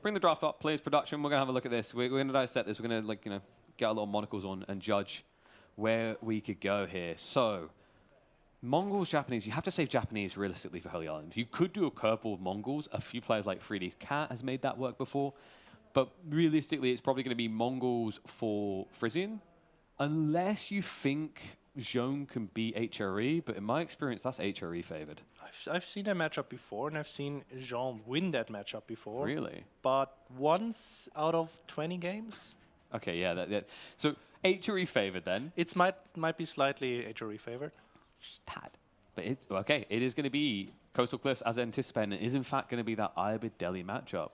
bring the draft up, players production. We're going to have a look at this. We're going to dissect this. We're going to, like, you know, get our little monocles on and judge where we could go here. So, Mongols, Japanese. You have to save Japanese realistically for Holy Island. You could do a curveball with Mongols. A few players like 3D Cat has made that work before. But realistically, it's probably going to be Mongols for Frisian. Unless you think Zhone can beat HRE. But in my experience, that's HRE favored. I've seen that matchup before, and I've seen Jean win that matchup before. Really? But once out of 20 games. Okay, yeah. So HRE favored then. It might be slightly HRE favored. Just tad. But it's okay. It is going to be Coastal Cliffs as anticipated. And it is in fact going to be that Ayyubid Delhi matchup.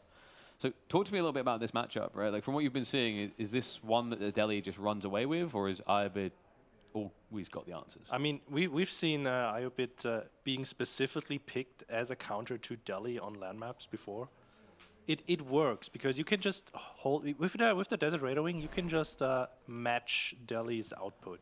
So talk to me a little bit about this matchup, right? Like from what you've been seeing, is this one that the Delhi just runs away with, or is Ayyubid always got the answers? I mean, we've seen Ayyubid being specifically picked as a counter to Delhi on land maps before. It works because you can just hold with the Desert Raider Wing. You can just match Delhi's output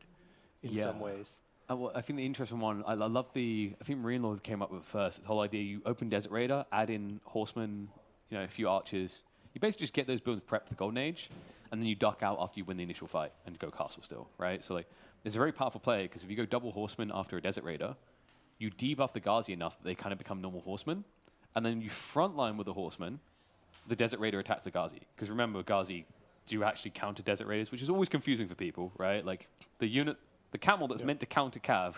in some ways. Well, I think the interesting one, I love I think Marine Lord came up with it first. The whole idea: you open Desert Raider, add in Horsemen, you know, a few archers. You basically just get those builds prepped for the Golden Age, and then you duck out after you win the initial fight and go castle still, right? So like. It's a very powerful play because if you go double Horseman after a Desert Raider, you debuff the Ghazi enough that they kind of become normal Horsemen, and then you frontline with the Horseman, the Desert Raider attacks the Ghazi. Because remember, Ghazi do actually counter Desert Raiders, which is always confusing for people, right? Like the camel that's meant to counter Cav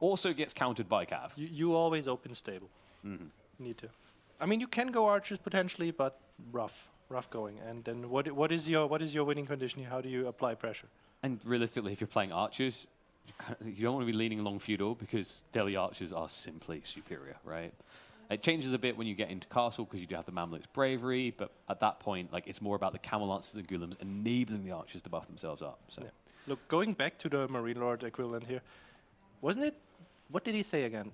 also gets countered by Cav. You always open stable. Mm-hmm. You need to. I mean, you can go archers potentially, but rough going. And then what is your winning condition here? How do you apply pressure? And realistically, if you're playing archers, you don't want to be leaning along feudal because Delhi archers are simply superior, right? It changes a bit when you get into castle because you do have the Mamluk's bravery, but at that point, like it's more about the camel lancers and ghulams enabling the archers to buff themselves up. So, look, going back to the Marine Lord equivalent here, wasn't it? What did he say again?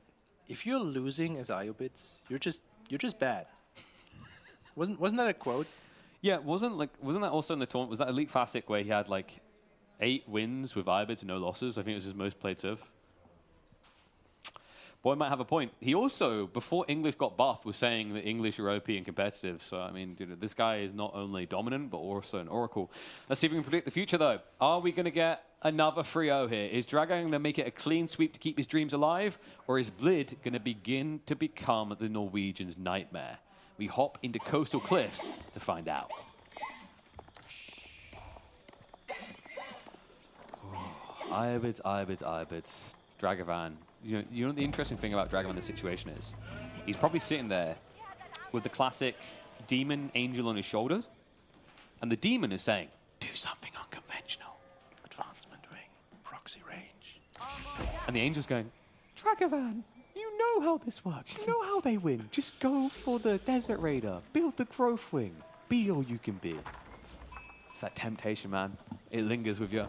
If you're losing as Ayyubids, you're just bad. wasn't that a quote? Yeah, wasn't that also in the tournament? Was that Elite Classic where he had like 8 wins with Ayyubids and no losses? I think it was his most played serve. Boy might have a point. He also, before English got buffed, was saying that English are OP and competitive. So, I mean, this guy is not only dominant, but also an oracle. Let's see if we can predict the future, though. Are we going to get another 3-0 here? Is Dragevann going to make it a clean sweep to keep his dreams alive? Or is Blid going to begin to become the Norwegians' nightmare? We hop into Coastal Cliffs to find out. Ayyubids. Dragevann. You know the interesting thing about Dragevann in this situation is he's probably sitting there with the classic demon angel on his shoulders, and the demon is saying, do something unconventional. Advancement ring, proxy range. And the angel's going, Dragevann, you know how this works. You know how they win. Just go for the Desert Raider. Build the growth wing. Be all you can be. It's that temptation, man. It lingers with you.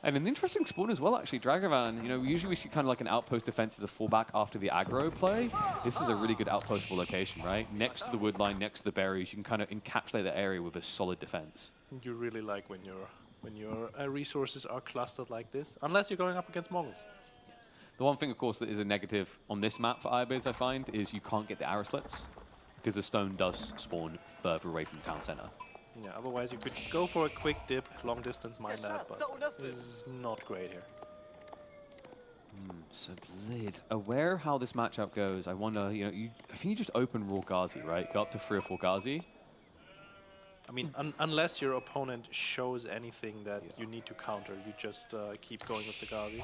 And an interesting spawn as well, actually. Dragevann, you know, usually we see kind of like an outpost defense as a fallback after the aggro play. This is a really good outpostable location, right? Next to the wood line, next to the berries, you can kind of encapsulate the area with a solid defense. You really like when your resources are clustered like this, unless you're going up against Mongols. The one thing, of course, that is a negative on this map for Ayyubids, I find, is you can't get the arrow slits because the stone does spawn further away from the town center. Yeah, otherwise you could go for a quick dip, long distance, mind that, but this is not great here. So Blid, aware of how this matchup goes, I wonder, you know, I think you just open raw Ghazi, right? Go up to 3 or 4 Ghazi. I mean, unless your opponent shows anything that you need to counter, you just keep going with the Ghazi.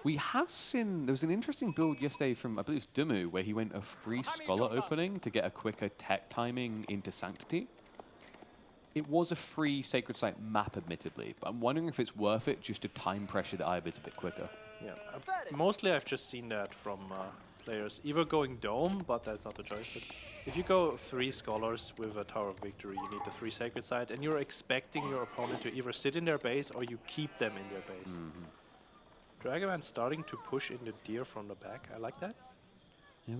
We have seen, there was an interesting build yesterday from, I believe it was Dumu, where he went a free Scholar opening to get a quicker tech timing into Sanctity. It was a free Sacred Site map, admittedly, but I'm wondering if it's worth it just to time pressure the Ayyubids a bit quicker. Yeah, mostly I've just seen that from players either going Dome, but that's not the choice. But if you go 3 Scholars with a Tower of Victory, you need the 3 Sacred Site, and you're expecting your opponent to either sit in their base or you keep them in their base. Dragevann starting to push in the deer from the back. I like that. Yeah,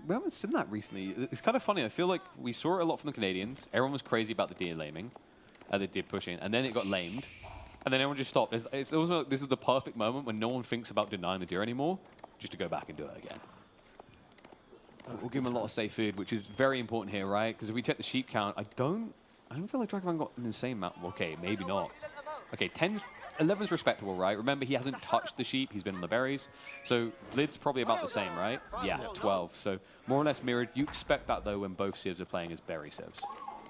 we haven't seen that recently. It's kind of funny. I feel like we saw it a lot from the Canadians. Everyone was crazy about the deer laming, the deer pushing, and then it got lamed, and then everyone just stopped. It's also, this is the perfect moment when no one thinks about denying the deer anymore, just to go back and do it again. We'll give him a lot of safe food, which is very important here, right? Because if we check the sheep count, I don't feel like Dragevann got an insane amount. Okay, maybe not. Okay, 11's respectable, right? Remember, he hasn't touched the sheep. He's been on the berries. So Blid's probably about the same, right? Yeah, 12. So more or less mirrored. You expect that, though, when both civs are playing as berry civs.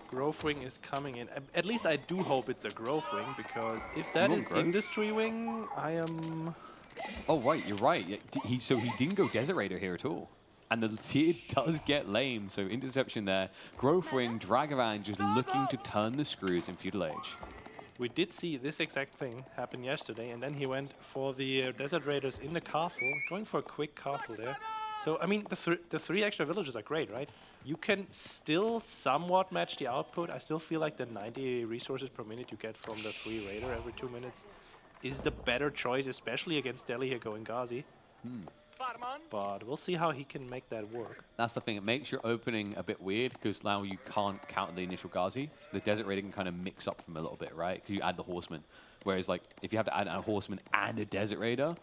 Growth Wing is coming in. At least I do hope it's a Growth Wing, because if that is Industry Wing, I am... Oh, right, you're right. So he didn't go Desert Raider here at all. And the tier does get lame, so interception there. Growth Wing, Dragevann just looking to turn the screws in Feudal Age. We did see this exact thing happen yesterday, and then he went for the Desert Raiders in the castle, going for a quick castle there. So, I mean, the three extra villages are great, right? You can still somewhat match the output. I still feel like the 90 resources per minute you get from the free Raider every 2 minutes is the better choice, especially against Delhi here going Ghazi. But we'll see how he can make that work. That's the thing. It makes your opening a bit weird because now you can't count the initial Ghazi. The Desert Raider can kind of mix up from a little bit, right? Because you add the Horseman. Whereas, like, if you have to add a Horseman and a Desert Raider,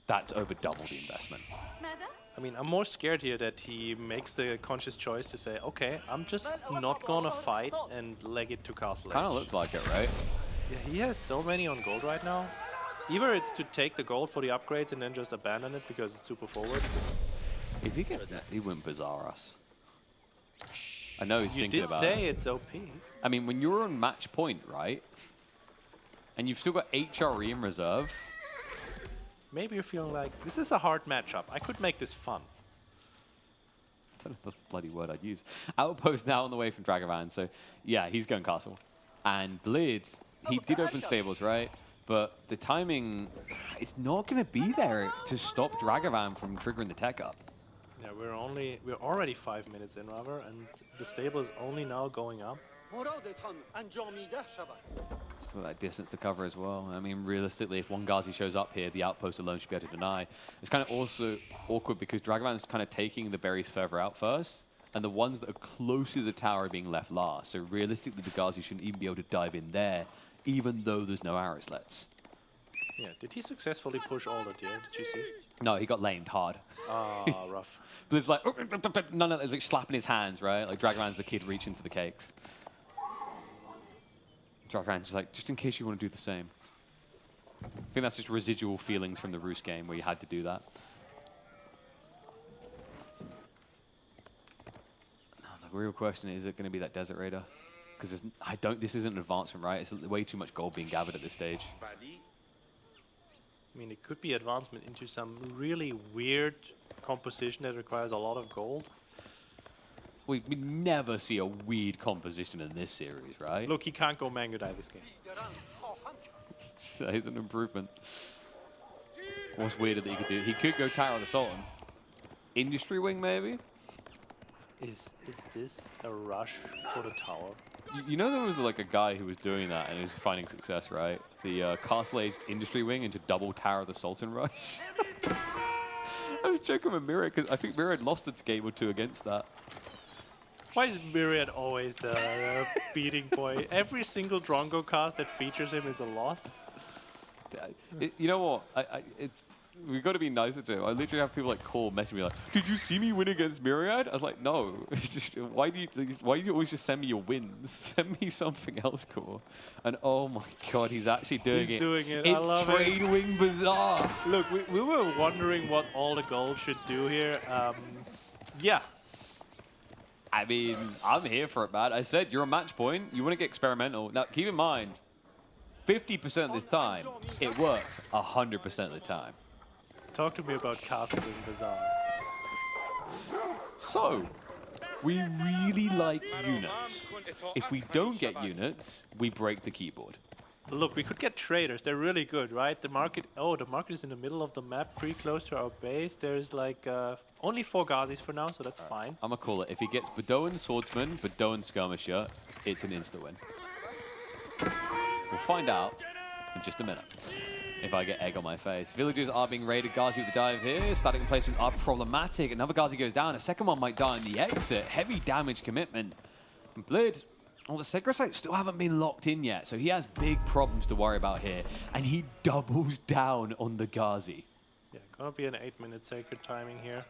that's over double the investment. I mean, I'm more scared here that he makes the conscious choice to say, okay, I'm just not gonna fight and leg it to Castle Edge. Kind of looks like it, right? Yeah, he has so many on gold right now. Either it's to take the gold for the upgrades and then just abandon it because it's super forward. Is he gonna... He wouldn't bizarre us. I know he's thinking about it. You did say it's OP. I mean, when you're on match point, right? And you've still got HRE in reserve. Maybe you're feeling like, this is a hard matchup. I could make this fun. I don't know if that's the bloody word I'd use. Outpost now on the way from Dragevann. So, yeah, he's going castle. And Blid, he did open stables, right? But the timing, it's not going to be there to stop Dragevann from triggering the tech up. Yeah, we're already 5 minutes in, rather, and the stable is only now going up. So that distance to cover as well. I mean, realistically, if one Ghazi shows up here, the outpost alone should be able to deny. It's kind of also awkward because Dragevann is kind of taking the berries further out first, and the ones that are close to the tower are being left last. So realistically, the Ghazi shouldn't even be able to dive in there, even though there's no arrow sleds. Yeah, did he successfully push all that here? Did you see? No, he got lamed hard. Ah, rough. But it's like, none of it's like slapping his hands, right? Like Dragavann's the kid reaching for the cakes. Dragavann's just like, just in case you want to do the same. I think that's just residual feelings from the Roost game where you had to do that. The real question is it going to be that Desert Raider? Because this isn't an advancement, right? It's way too much gold being gathered at this stage. I mean, it could be advancement into some really weird composition that requires a lot of gold. We never see a weird composition in this series, right? Look, he can't go Mango Dye this game. That is an improvement. What's weirder that he could do? He could go Tower of the Sultan. Industry Wing, maybe? Is this a rush for the tower? You know there was like a guy who was doing that and he was finding success, right? The Castle-aged Industry Wing into double Tower of the Sultan rush. I was joking with Myriad because I think Myriad lost its game or two against that. Why is Myriad always the beating boy? Every single Drongo cast that features him is a loss. You know what? We've got to be nicer to him. I literally have people like call, message me like, "Did you see me win against Myriad?" I was like, "No. Why do you always just send me your wins? Send me something else cool." And oh my god, he's actually doing it. He's doing it. It's I love Trade Wing Bazaar. Look, we were wondering what all the gold should do here. Yeah. I mean, I'm here for it, man. I said you're a match point. You want to get experimental. Now, keep in mind, 50% of this time, it works 100% of the time. Talk to me about Castle Wing Bazaar. So, we really like units. If we don't get units, we break the keyboard. Look, we could get traders. They're really good, right? The market is in the middle of the map, pretty close to our base. There's like only 4 Ghazis for now, so that's fine. I'm going to call it. If he gets Badoan Swordsman, Badoan Skirmisher, it's an insta-win. We'll find out in just a minute. If I get egg on my face. Villagers are being raided. Ghazi with the dive here. Static emplacements are problematic. Another Ghazi goes down. A second one might die in the exit. Heavy damage commitment. And Blid, well, the Sacred Sites still haven't been locked in yet, so he has big problems to worry about here. And he doubles down on the Ghazi. Yeah, gonna be an 8-minute sacred timing here.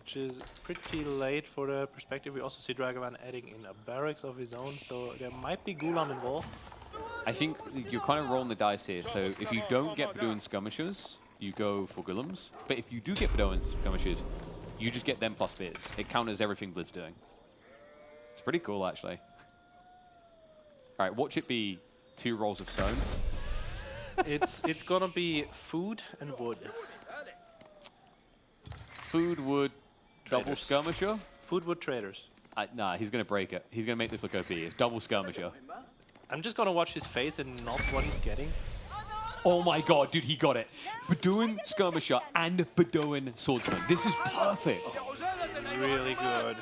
which is pretty late for the perspective. We also see Dragevann adding in a barracks of his own, so there might be Gulam involved. I think you're kind of rolling the dice here. So if you don't get Bedouin skirmishers, you go for Gulams. But if you do get Bedouin skirmishers, you just get them plus spears. It counters everything Blid's doing. It's pretty cool, actually. All right, watch it be 2 rolls of stone. It's gonna be food and wood. Food, wood, double skirmisher? Food, wood, traders. Nah, he's going to break it. He's going to make this look OP. It's double skirmisher. I'm just gonna watch his face and not what he's getting. Oh my god, dude, he got it. Bedouin skirmisher and Bedouin swordsman. This is perfect. Really good.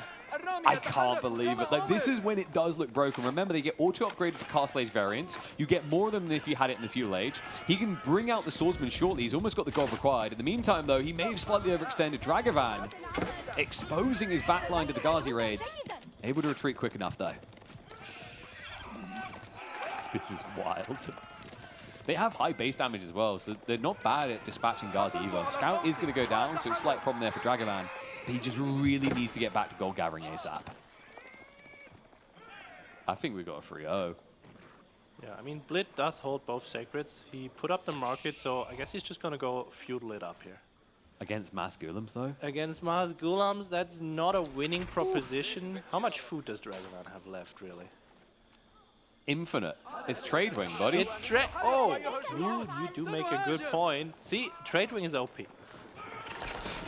I can't believe it. Like, this is when it does look broken. Remember, they get auto-upgraded to Castle Age variants. You get more of them than if you had it in the Feudal Age. He can bring out the swordsman shortly. He's almost got the gold required. In the meantime, though, he may have slightly overextended Dragevann, exposing his backline to the Ghazi raids. Able to retreat quick enough, though. This is wild. They have high base damage as well, so they're not bad at dispatching Ghazi either. Scout is going to go down, so it's a slight problem there for Dragevann. But he just really needs to get back to gold gathering ASAP. I think we got a 3-0. Yeah, I mean, Blid does hold both sacreds. He put up the market, so I guess he's just gonna go feudal it up here. Against mass Gulams, though? Against Mass Gulams, that's not a winning proposition. How much food does Dragevann have left, really? Infinite. It's trade wing, buddy. It's oh, you do make a good point. See, trade wing is OP.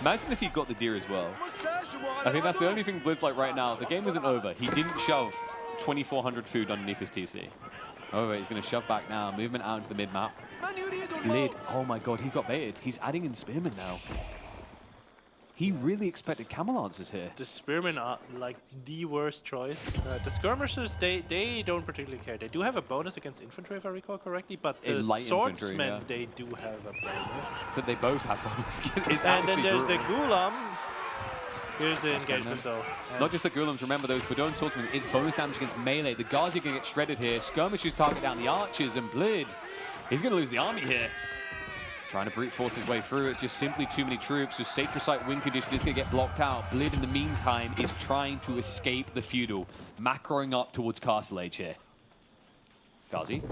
Imagine if he got the deer as well. I think that's the only thing Blid's like right now. The game isn't over. He didn't shove 2,400 food underneath his TC. Oh, wait, he's going to shove back now. Movement out into the mid-map. Blid, oh my god, he got baited. He's adding in spearmen now. He really expected camel lancers here. The spearmen are like the worst choice. The skirmishers, they don't particularly care. They do have a bonus against infantry, if I recall correctly, but the swordsmen, yeah, they do have a bonus. So they both have bonus. It's and then there's the Gulam. Here's the engagement, though. Not just the Gulams, remember those Bedouin swordsmen, it's bonus damage against melee. The Ghazi are going to get shredded here. Skirmishers target down the archers, and Blid, he's going to lose the army here. Trying to brute force his way through. It's just simply too many troops. So Sacred Site win condition is going to get blocked out. Blid, in the meantime, is trying to escape the feudal, macroing up towards Castle Age here. Ghazi,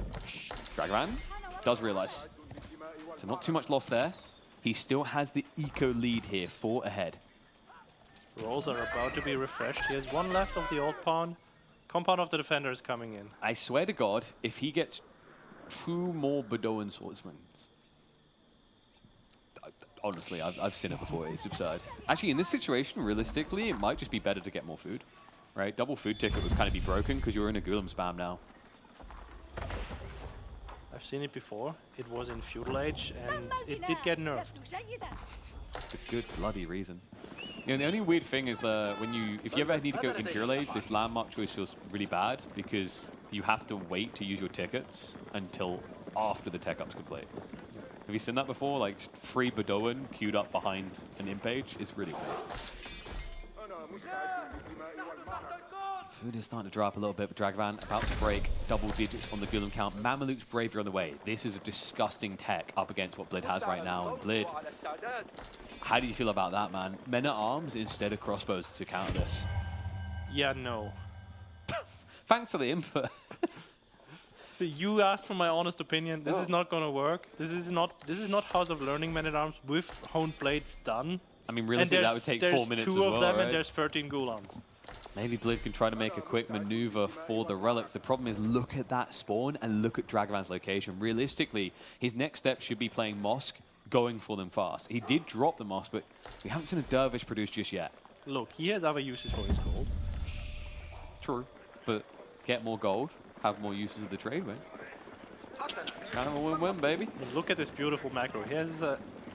Dragevann does realize. So not too much loss there. He still has the eco lead here, 4 ahead. Rolls are about to be refreshed. He has 1 left of the old pawn. Compound of the defender is coming in. I swear to God, if he gets 2 more Bedouin swordsmen, honestly, I've seen it before. It's absurd. Actually, in this situation, realistically, it might just be better to get more food, right? Double food ticket would kind of be broken because you're in a Gulam spam now. I've seen it before. It was in Feudal Age, and it did get nerfed. It's a good bloody reason. You know, the only weird thing is if you ever need to go Imperial Age, this landmark choice feels really bad because you have to wait to use your tickets until after the tech up's complete. Have you seen that before? Like, free Bedouin queued up behind an imp page is really weird. Food is starting to drop a little bit, but Dragevann about to break double digits on the Gulam count. Mameluke's Bravery on the way. This is a disgusting tech up against what Blid has right now. And Blid, how do you feel about that, man? Men at arms instead of crossbows to counter this. Yeah, no. Thanks for the input. So you asked for my honest opinion. This is not going to work. This is not House of Learning Men at Arms with honed blades done. I mean, realistically, that would take 4 minutes as well, There's 2 of them, right? and there's 13 Gulams. Maybe Blid can try to make a quick maneuver for the relics. The problem is, look at that spawn and look at Dragavann's location. Realistically, his next step should be playing Mosque, going for them fast. He did drop the Mosque, but we haven't seen a Dervish produced just yet. Look, he has other uses for his gold. True, but get more gold, have more uses of the trade win. Kind of a win-win, baby. Look at this beautiful macro. He has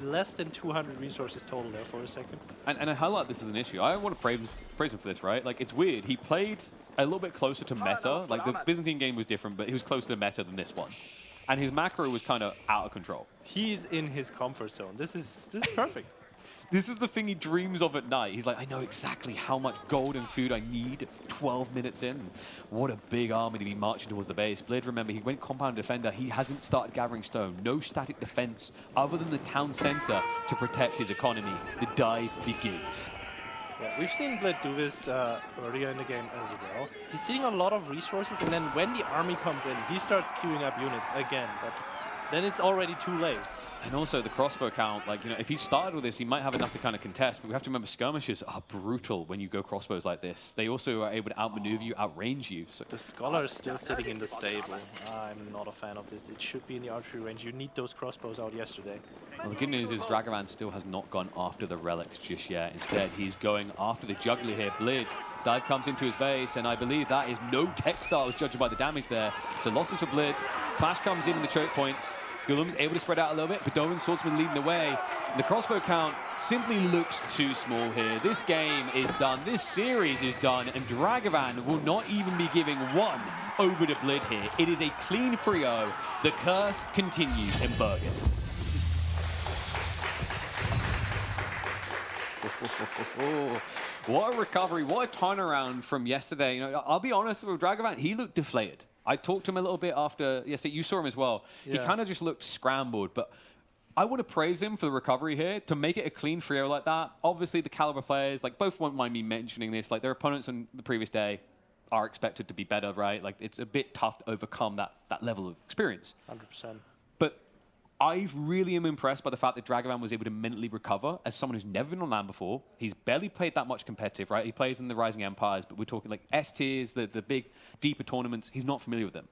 less than 200 resources total there for a second. And I highlight this as an issue. I want to praise him for this, right? Like, it's weird. He played a little bit closer to meta. Like, the Byzantine game was different, but he was closer to meta than this one. And his macro was kind of out of control. He's in his comfort zone. This is perfect. This is the thing he dreams of at night. He's like, I know exactly how much gold and food I need 12 minutes in. What a big army to be marching towards the base. Blid, remember, he went compound defender. He hasn't started gathering stone. No static defense other than the town center to protect his economy. The dive begins. Yeah, we've seen Blid do this earlier in the game as well. He's seeing a lot of resources, and then when the army comes in, he starts queuing up units again. But then it's already too late. And also the crossbow count, like, if he started with this, he might have enough to kind of contest, but we have to remember skirmishes are brutal when you go crossbows like this. They also are able to outmaneuver you, outrange you. So the Scholar is still sitting in the stable. I'm not a fan of this. It should be in the archery range. You need those crossbows out yesterday. Well, the good news is Dragevann still has not gone after the relics just yet. Instead, he's going after the juggler here. Blid, dive comes into his base, and I believe that is no textiles judging by the damage there. So losses for Blid. Clash comes in the choke points. Gullum's able to spread out a little bit, but Doman's Swordsman leading the way. The crossbow count simply looks too small here. This game is done. This series is done, and Dragevann will not even be giving one over to Blid here. It is a clean 3-0. The curse continues in Bergen. What a recovery. What a turnaround from yesterday. I'll be honest with Dragevann, he looked deflated. I talked to him a little bit after yesterday. You saw him as well. Yeah. He kind of just looked scrambled, but I want to praise him for the recovery here, to make it a clean 3-0 like that. Obviously, the caliber players, like, both won't mind me mentioning this, like, their opponents on the previous day are expected to be better, right? Like, it's a bit tough to overcome that level of experience. 100%. But I really am impressed by the fact that Dragevann was able to mentally recover as someone who's never been on LAN before. He's barely played that much competitive, right? He plays in the Rising Empires, but we're talking like S-tiers, the big, deeper tournaments. He's not familiar with them.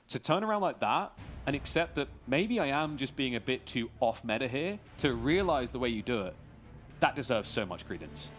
To turn around like that and accept that maybe I am just being a bit too off-meta here, to realize the way you do it, that deserves so much credence.